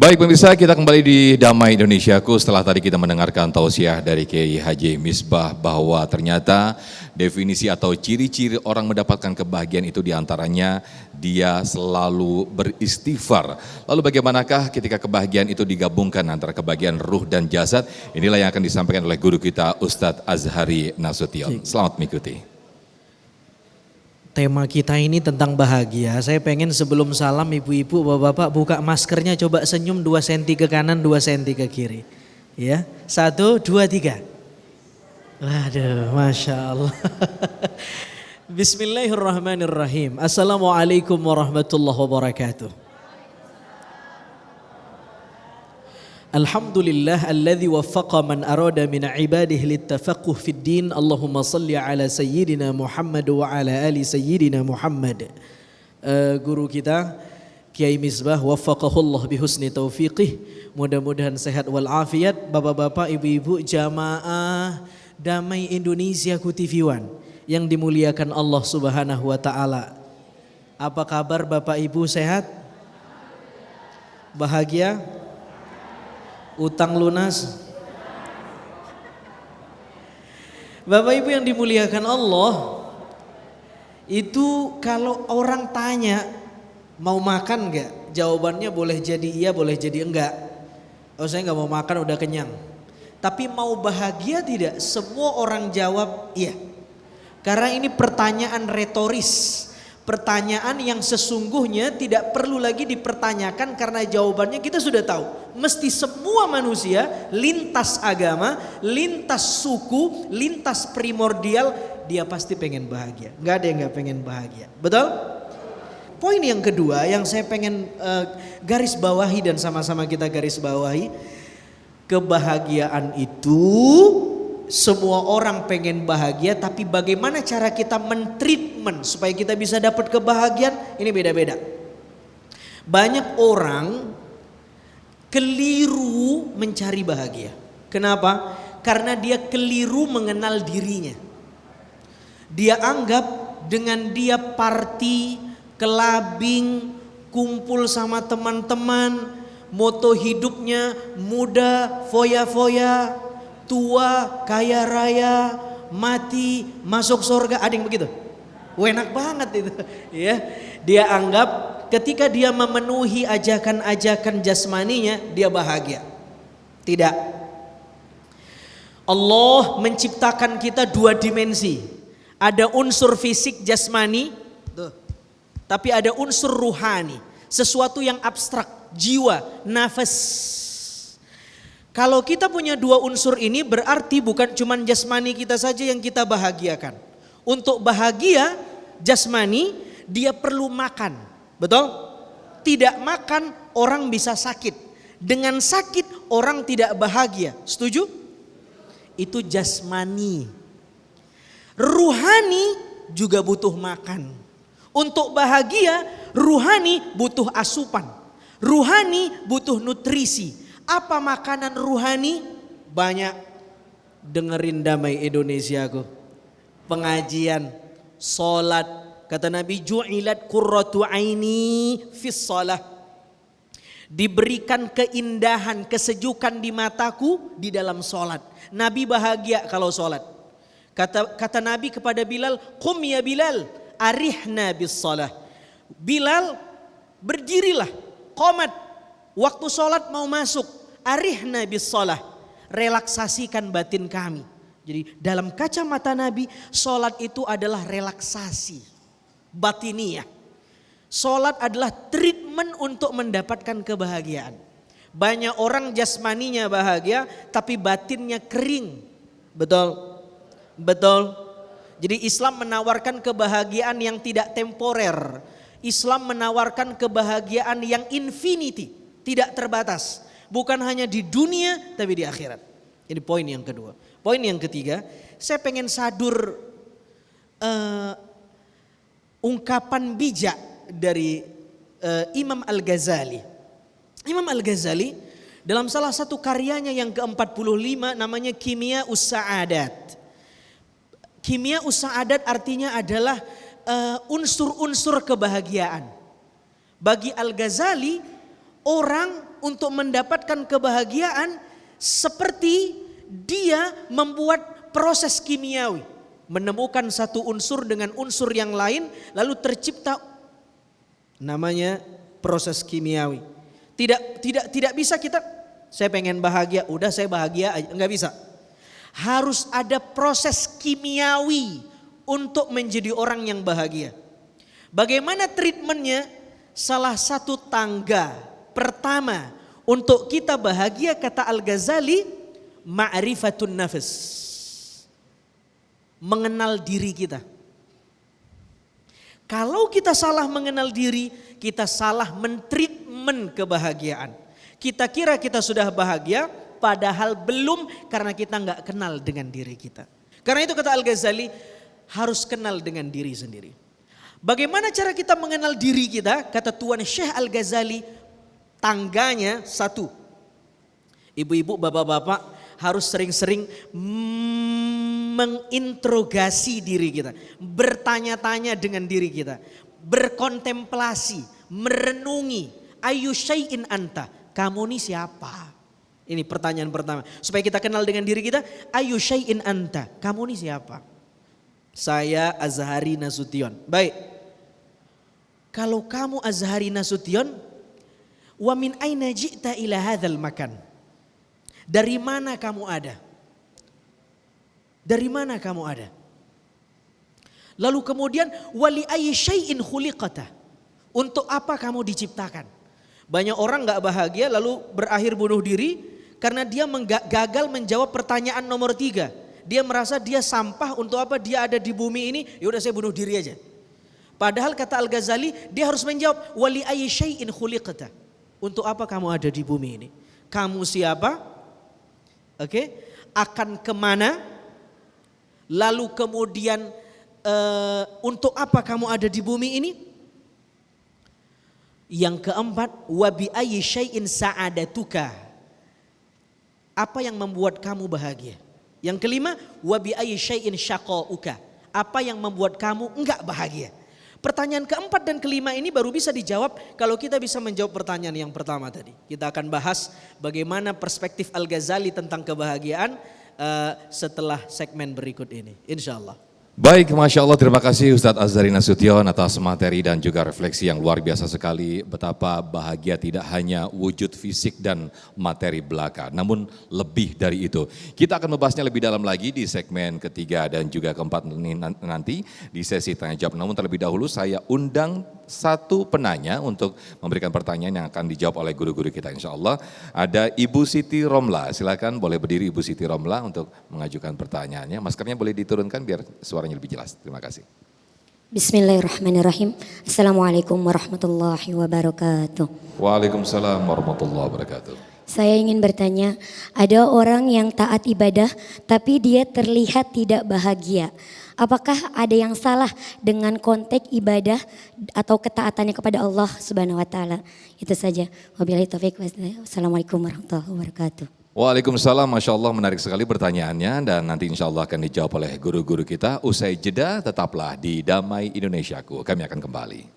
Baik pemirsa, kita kembali di Damai Indonesiaku. Setelah tadi kita mendengarkan tausiah dari Kiai Haji Misbah bahwa ternyata definisi atau ciri-ciri orang mendapatkan kebahagiaan itu diantaranya dia selalu beristighfar. Lalu bagaimanakah ketika kebahagiaan itu digabungkan antara kebahagiaan ruh dan jasad? Inilah yang akan disampaikan oleh guru kita Ustadz Azhari Nasution. Selamat mengikuti. Tema kita ini tentang bahagia. Saya pengen sebelum salam ibu-ibu, bapak-bapak buka maskernya, coba senyum 2 cm ke kanan, 2 cm ke kiri. Ya, 1, 2, 3. Waduh, Masya Allah. Bismillahirrahmanirrahim. Assalamualaikum warahmatullahi wabarakatuh. Alhamdulillah alladzi waffaqa man arada min ibadihi littafaqquh fid din. Allahumma salli ala sayyidina Muhammad wa ala ali sayyidina Muhammad. Guru kita Kiai Misbah waffaqahullah bihusni taufiqih. Mudah-mudahan sehat wal afiat. Bapak-bapak, ibu-ibu, jamaah Damai Indonesia TV One yang dimuliakan Allah Subhanahu wa taala. Apa kabar Bapak Ibu, sehat? Bahagia? Utang lunas? Bapak Ibu yang dimuliakan Allah, itu kalau orang tanya mau makan enggak, jawabannya boleh jadi iya, boleh jadi enggak. Oh, saya enggak mau makan, udah kenyang. Tapi mau bahagia tidak? Semua orang jawab iya. Karena ini pertanyaan retoris. Pertanyaan yang sesungguhnya tidak perlu lagi dipertanyakan karena jawabannya kita sudah tahu. Mesti semua manusia lintas agama, lintas suku, lintas primordial, dia pasti pengen bahagia. Gak ada yang gak pengen bahagia. Betul? Poin yang kedua yang saya pengen garis bawahi dan sama-sama kita garis bawahi. Kebahagiaan itu semua orang pengen bahagia, tapi bagaimana cara kita mentreatment supaya kita bisa dapat kebahagiaan, ini beda-beda. Banyak orang keliru mencari bahagia. Kenapa? Karena dia keliru mengenal dirinya. Dia anggap dengan dia party, kelabing, kumpul sama teman-teman, moto hidupnya muda, foya-foya, tua, kaya raya, mati, masuk surga. Ada yang begitu? Enak banget itu. Ya, dia anggap ketika dia memenuhi ajakan-ajakan jasmaninya, dia bahagia. Tidak. Allah menciptakan kita 2 dimensi. Ada unsur fisik jasmani, tapi ada unsur ruhani. Sesuatu yang abstrak, jiwa, nafas. Kalau kita punya 2 unsur ini berarti bukan cuma jasmani kita saja yang kita bahagiakan. Untuk bahagia jasmani dia perlu makan. Betul? Tidak makan orang bisa sakit. Dengan sakit orang tidak bahagia. Setuju? Itu jasmani. Ruhani juga butuh makan. Untuk bahagia ruhani butuh asupan. Ruhani butuh nutrisi. Apa makanan ruhani? Banyak. Dengerin Damai Indonesiaku. Pengajian, sholat. Kata Nabi, ju'ilat qurratu aini fis shalah. Diberikan keindahan, kesejukan di mataku di dalam sholat. Nabi bahagia kalau sholat. Kata Nabi kepada Bilal, qum ya Bilal, arihna bis shalah. Bilal, berdirilah, qomat. Waktu sholat mau masuk, arihna bis shalah, relaksasikan batin kami. Jadi dalam kacamata Nabi, sholat itu adalah relaksasi batiniyah. Sholat adalah treatment untuk mendapatkan kebahagiaan. Banyak orang jasmaninya bahagia, tapi batinnya kering. Betul? Betul? Jadi Islam menawarkan kebahagiaan yang tidak temporer. Islam menawarkan kebahagiaan yang infinity. Tidak terbatas, bukan hanya di dunia tapi di akhirat. Ini poin yang kedua. Poin yang ketiga, saya pengen sadur ungkapan bijak dari Imam Al-Ghazali. Imam Al-Ghazali dalam salah satu karyanya yang ke-45 namanya Kimia Us-Sa'adat. Kimia Us-Sa'adat artinya adalah unsur-unsur kebahagiaan. Bagi Al-Ghazali, orang untuk mendapatkan kebahagiaan seperti dia membuat proses kimiawi, menemukan satu unsur dengan unsur yang lain lalu tercipta, namanya proses kimiawi. Tidak bisa kita, saya pengen bahagia, udah saya bahagia aja, nggak bisa. Harus ada proses kimiawi untuk menjadi orang yang bahagia. Bagaimana treatmentnya? Salah satu tangga pertama untuk kita bahagia, kata Al-Ghazali, ma'rifatun nafs, mengenal diri kita. Kalau kita salah mengenal diri, kita salah mentreatment kebahagiaan. Kita kira kita sudah bahagia, padahal belum, karena kita nggak kenal dengan diri kita. Karena itu kata Al-Ghazali, harus kenal dengan diri sendiri. Bagaimana cara kita mengenal diri kita? Kata Tuan Syekh Al-Ghazali, tangganya satu. Ibu-ibu, bapak-bapak harus sering-sering menginterogasi diri kita. Bertanya-tanya dengan diri kita. Berkontemplasi, merenungi. Ayu syai'in anta, kamu ini siapa? Ini pertanyaan pertama. Supaya kita kenal dengan diri kita. Ayu syai'in anta, kamu ini siapa? Saya Azhari Nasution. Baik. Kalau kamu Azhari Nasution, wa min aina ji'ta ila hadzal makan? Dari mana kamu ada? Dari mana kamu ada? Lalu kemudian wali ayyi syai'in khuliqata? Untuk apa kamu diciptakan? Banyak orang enggak bahagia lalu berakhir bunuh diri karena dia gagal menjawab pertanyaan nomor 3. Dia merasa dia sampah, untuk apa dia ada di bumi ini, ya udah saya bunuh diri aja. Padahal kata Al-Ghazali, dia harus menjawab wali ayyi syai'in khuliqta. Untuk apa kamu ada di bumi ini? Kamu siapa? Oke, akan kemana? Lalu kemudian untuk apa kamu ada di bumi ini? Yang keempat, wa bi ayyi syai'in sa'adatuka? Apa yang membuat kamu bahagia? Yang kelima, wa bi ayyi syai'in syaqauka? Apa yang membuat kamu enggak bahagia? Pertanyaan keempat dan kelima ini baru bisa dijawab kalau kita bisa menjawab pertanyaan yang pertama tadi. Kita akan bahas bagaimana perspektif Al-Ghazali tentang kebahagiaan setelah segmen berikut ini, insyaallah. Baik, Masya Allah, terima kasih Ustadz Azhari Nasution atas materi dan juga refleksi yang luar biasa sekali. Betapa bahagia tidak hanya wujud fisik dan materi belaka, namun lebih dari itu. Kita akan membahasnya lebih dalam lagi di segmen ketiga dan juga keempat nanti di sesi tanya jawab. Namun terlebih dahulu saya undang satu penanya untuk memberikan pertanyaan yang akan dijawab oleh guru-guru kita, insya Allah. Ada Ibu Siti Romla, silakan boleh berdiri Ibu Siti Romla untuk mengajukan pertanyaannya. Maskernya boleh diturunkan biar suaranya lebih jelas. Terima kasih. Bismillahirrahmanirrahim. Assalamualaikum warahmatullahi wabarakatuh. Waalaikumsalam warahmatullahi wabarakatuh. Saya ingin bertanya, ada orang yang taat ibadah tapi dia terlihat tidak bahagia. Apakah ada yang salah dengan konteks ibadah atau ketaatannya kepada Allah Subhanahu wa taala? Itu saja. Wabillahi taufiq. Wassalamualaikum warahmatullahi wabarakatuh. Waalaikumsalam, Masya Allah, menarik sekali pertanyaannya dan nanti insya Allah akan dijawab oleh guru-guru kita. Usai jeda tetaplah di Damai Indonesiaku, kami akan kembali.